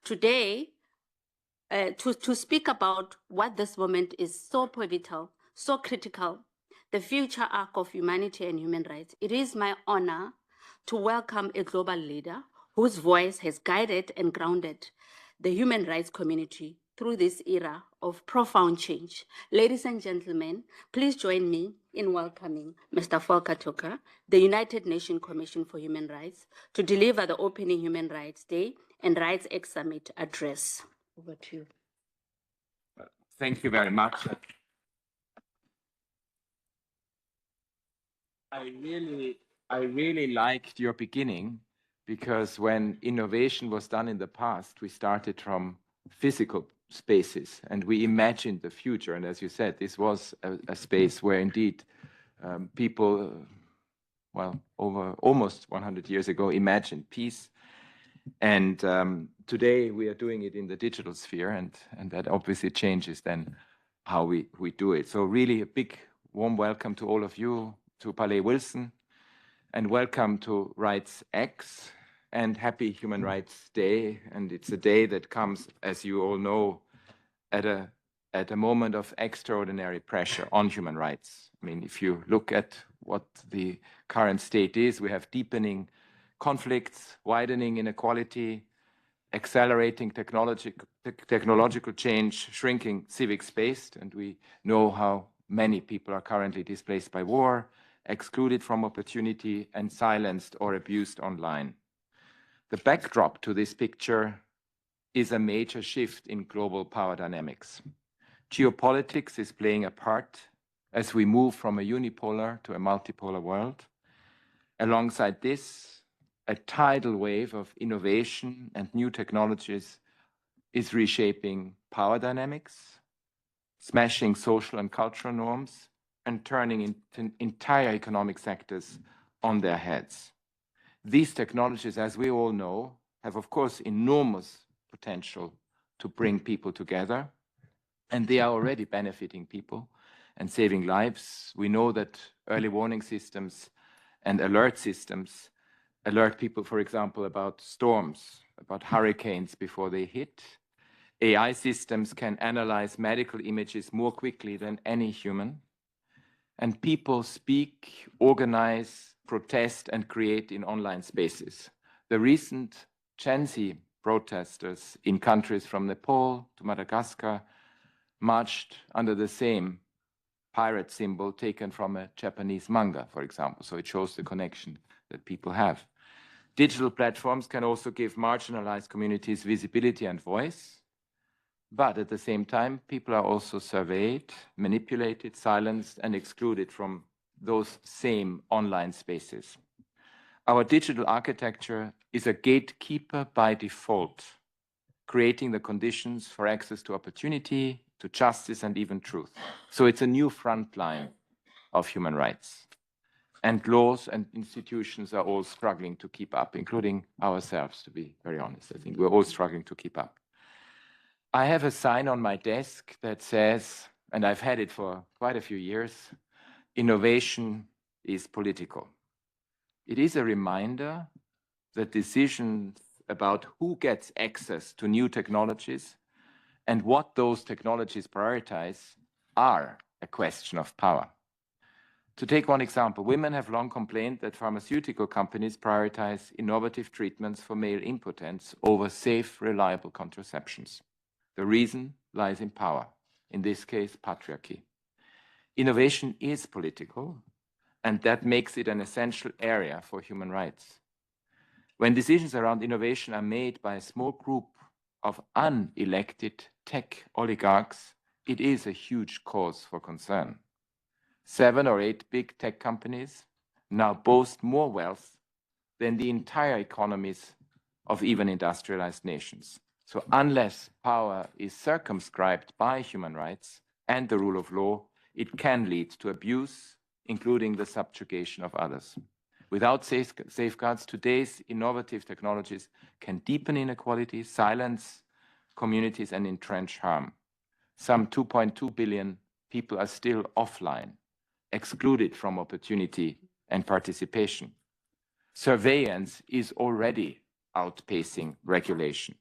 today to speak about what this moment is so pivotal, so critical, the future arc of humanity and human rights. It is my honor to welcome a global leader whose voice has guided and grounded the human rights community through this era of profound change. Ladies and gentlemen, please join me in welcoming Mr. Volker, the United Nations Commission for Human Rights, to deliver the opening Human Rights Day and RightsX Summit address. Over to you. Thank you very much. I really liked your beginning, because when innovation was done in the past, we started from physical spaces and we imagined the future. And as you said, this was a space where indeed people, well, over almost 100 years ago, imagined peace. And today we are doing it in the digital sphere, and that obviously changes then how we do it. So really a big warm welcome to all of you, to Palais Wilson, and welcome to RightsX, and happy Human Rights Day. And it's a day that comes, as you all know, at a moment of extraordinary pressure on human rights. I mean, if you look at what the current state is, we have deepening conflicts, widening inequality, accelerating technological change, shrinking civic space, and we know how many people are currently displaced by war, excluded from opportunity, and silenced or abused online. The backdrop to this picture is a major shift in global power dynamics. Geopolitics is playing a part as we move from a unipolar to a multipolar world. Alongside this, a tidal wave of innovation and new technologies is reshaping power dynamics, smashing social and cultural norms, and turning entire economic sectors on their heads. These technologies, as we all know, have, of course, enormous potential to bring people together, and they are already benefiting people and saving lives. We know that early warning systems and alert systems alert people, for example, about storms, about hurricanes before they hit. AI systems can analyze medical images more quickly than any human. And people speak, organize, protest, and create in online spaces. The recent Gen Z protesters in countries from Nepal to Madagascar marched under the same pirate symbol taken from a Japanese manga, for example. So it shows the connection that people have. Digital platforms can also give marginalized communities visibility and voice. But at the same time, people are also surveyed, manipulated, silenced, and excluded from those same online spaces. Our digital architecture is a gatekeeper by default, creating the conditions for access to opportunity, to justice, and even truth. So it's a new front line of human rights. And laws and institutions are all struggling to keep up, including ourselves, to be very honest. I think we're all struggling to keep up. I have a sign on my desk that says, and I've had it for quite a few years, innovation is political. It is a reminder that decisions about who gets access to new technologies and what those technologies prioritize are a question of power. To take one example, women have long complained that pharmaceutical companies prioritize innovative treatments for male impotence over safe, reliable contraceptions. The reason lies in power, in this case, patriarchy. Innovation is political, and that makes it an essential area for human rights. When decisions around innovation are made by a small group of unelected tech oligarchs, it is a huge cause for concern. 7 or 8 big tech companies now boast more wealth than the entire economies of even industrialized nations. So unless power is circumscribed by human rights and the rule of law, it can lead to abuse, including the subjugation of others. Without safeguards, today's innovative technologies can deepen inequality, silence communities, and entrench harm. Some 2.2 billion people are still offline, excluded from opportunity and participation. Surveillance is already outpacing regulation.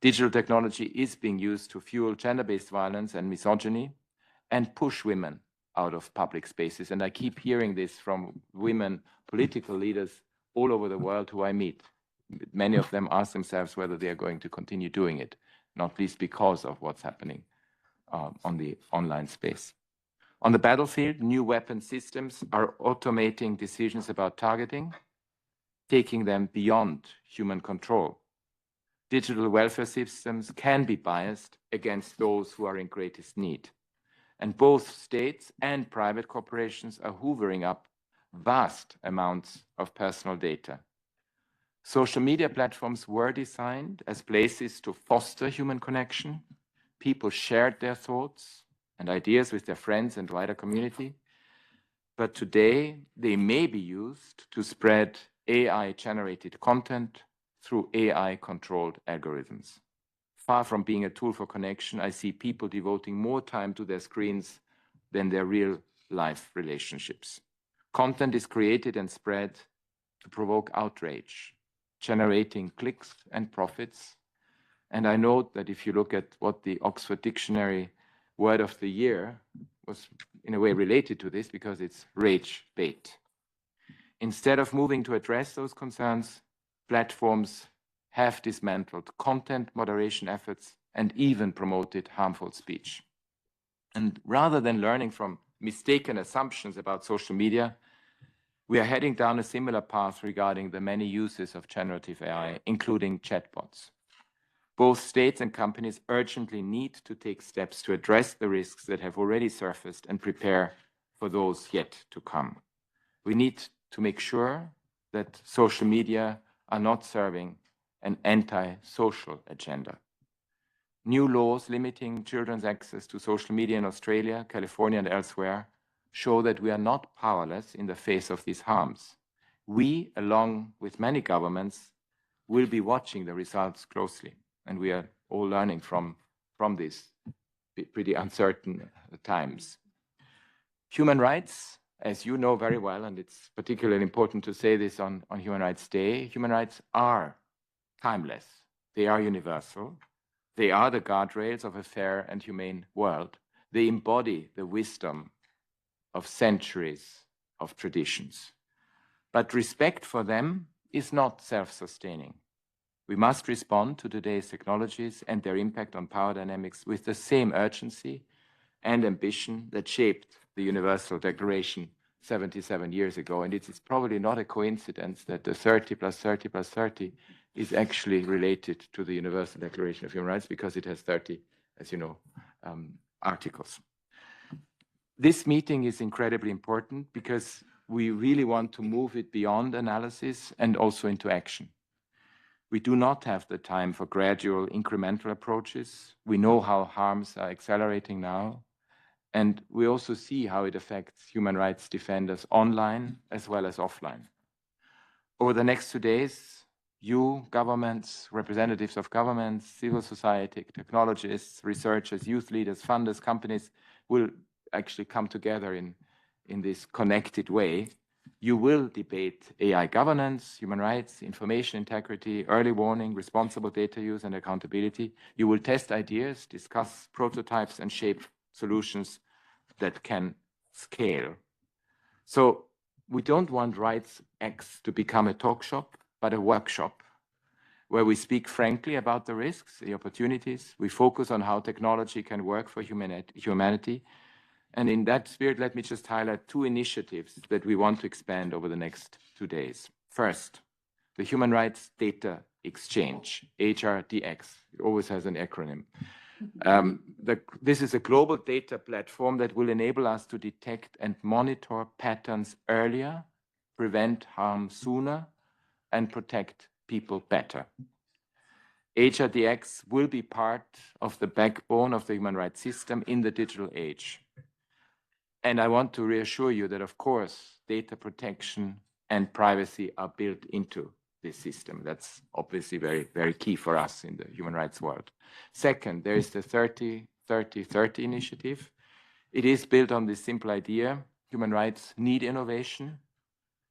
Digital technology is being used to fuel gender-based violence and misogyny and push women out of public spaces. And I keep hearing this from women political leaders all over the world who I meet. Many of them ask themselves whether they are going to continue doing it, not least because of what's happening on the online space. On the battlefield, new weapon systems are automating decisions about targeting, taking them beyond human control. Digital welfare systems can be biased against those who are in greatest need. And both states and private corporations are hoovering up vast amounts of personal data. Social media platforms were designed as places to foster human connection. People shared their thoughts and ideas with their friends and wider community. But today, they may be used to spread AI-generated content through AI-controlled algorithms. Far from being a tool for connection, I see people devoting more time to their screens than their real-life relationships. Content is created and spread to provoke outrage, generating clicks and profits. And I note that if you look at what the Oxford Dictionary word of the year was in a way related to this, because it's rage bait. Instead of moving to address those concerns, platforms have dismantled content moderation efforts and even promoted harmful speech. And rather than learning from mistaken assumptions about social media, we are heading down a similar path regarding the many uses of generative AI, including chatbots. Both states and companies urgently need to take steps to address the risks that have already surfaced and prepare for those yet to come. We need to make sure that social media are not serving an anti-social agenda. New laws limiting children's access to social media in Australia, California, and elsewhere show that we are not powerless in the face of these harms. We, along with many governments, will be watching the results closely, and we are all learning from these pretty uncertain times. Human rights, as you know very well, and it's particularly important to say this on Human Rights Day, human rights are timeless. They are universal. They are the guardrails of a fair and humane world. They embody the wisdom of centuries of traditions. But respect for them is not self-sustaining. We must respond to today's technologies and their impact on power dynamics with the same urgency and ambition that shaped the Universal Declaration 77 years ago. And it is probably not a coincidence that the 30 plus 30 plus 30 is actually related to the Universal Declaration of Human Rights, because it has 30, as you know, articles. This meeting is incredibly important because we really want to move it beyond analysis and also into action. We do not have the time for gradual incremental approaches. We know how harms are accelerating now, and we also see how it affects human rights defenders online as well as offline. Over the next 2 days, you, governments, representatives of governments, civil society, technologists, researchers, youth leaders, funders, companies will actually come together in this connected way. You will debate AI governance, human rights, information integrity, early warning, responsible data use, and accountability. You will test ideas, discuss prototypes, and shape solutions that can scale. So we don't want RightsX to become a talk shop, but a workshop where we speak frankly about the risks, the opportunities. We focus on how technology can work for humanity. And in that spirit, let me just highlight 2 initiatives that we want to expand over the next 2 days. First, the Human Rights Data Exchange, HRDX. It always has an acronym. This is a global data platform that will enable us to detect and monitor patterns earlier, prevent harm sooner, and protect people better. HRDX will be part of the backbone of the human rights system in the digital age. And I want to reassure you that, of course, data protection and privacy are built into this system. That's obviously very, very key for us in the human rights world. Second, there is the 30-30-30 initiative. It is built on this simple idea: human rights need innovation,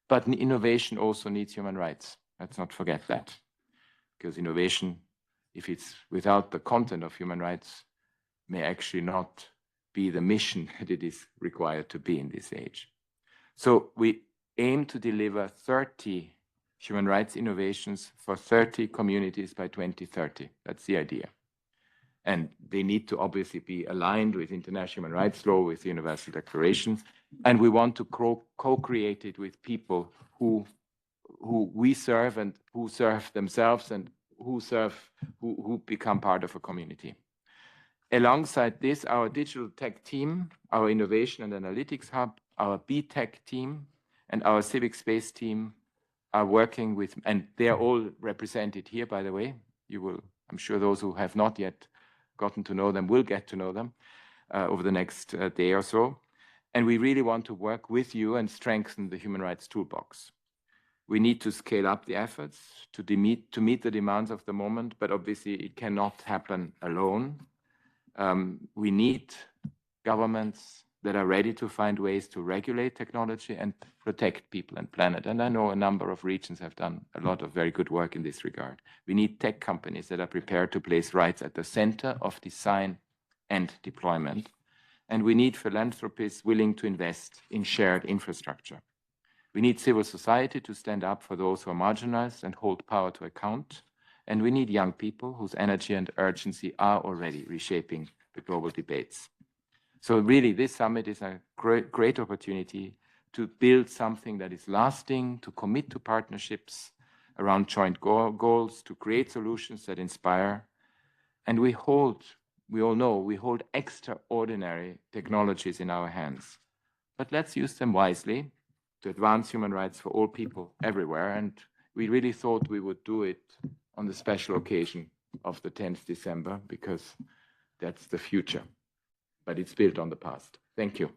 but innovation also needs human rights. Let's not forget that, because innovation if it's without the content of human rights, may actually not be the mission that it is required to be in this age. So we aim to deliver 30 human rights innovations for 30 communities by 2030. That's the idea. And they need to obviously be aligned with international human rights law, with the Universal Declaration. And we want to co-create it with people who we serve and who serve themselves and who become part of a community. Alongside this, our digital tech team, our innovation and analytics hub, our B-Tech team, and our civic space team are working with, and they are all represented here, by the way. You will, I'm sure those who have not yet gotten to know them will get to know them over the next day or so. And we really want to work with you and strengthen the human rights toolbox. We need to scale up the efforts to meet the demands of the moment, but obviously it cannot happen alone. We need governments that are ready to find ways to regulate technology and protect people and planet. And I know a number of regions have done a lot of very good work in this regard. We need tech companies that are prepared to place rights at the center of design and deployment. And we need philanthropists willing to invest in shared infrastructure. We need civil society to stand up for those who are marginalized and hold power to account. And we need young people whose energy and urgency are already reshaping the global debates. So really, this summit is a great opportunity to build something that is lasting, to commit to partnerships around joint goals, to create solutions that inspire. And we all know, we hold extraordinary technologies in our hands. But let's use them wisely to advance human rights for all people everywhere. And we really thought we would do it on the special occasion of the 10th December, because that's the future. But it's built on the past. Thank you.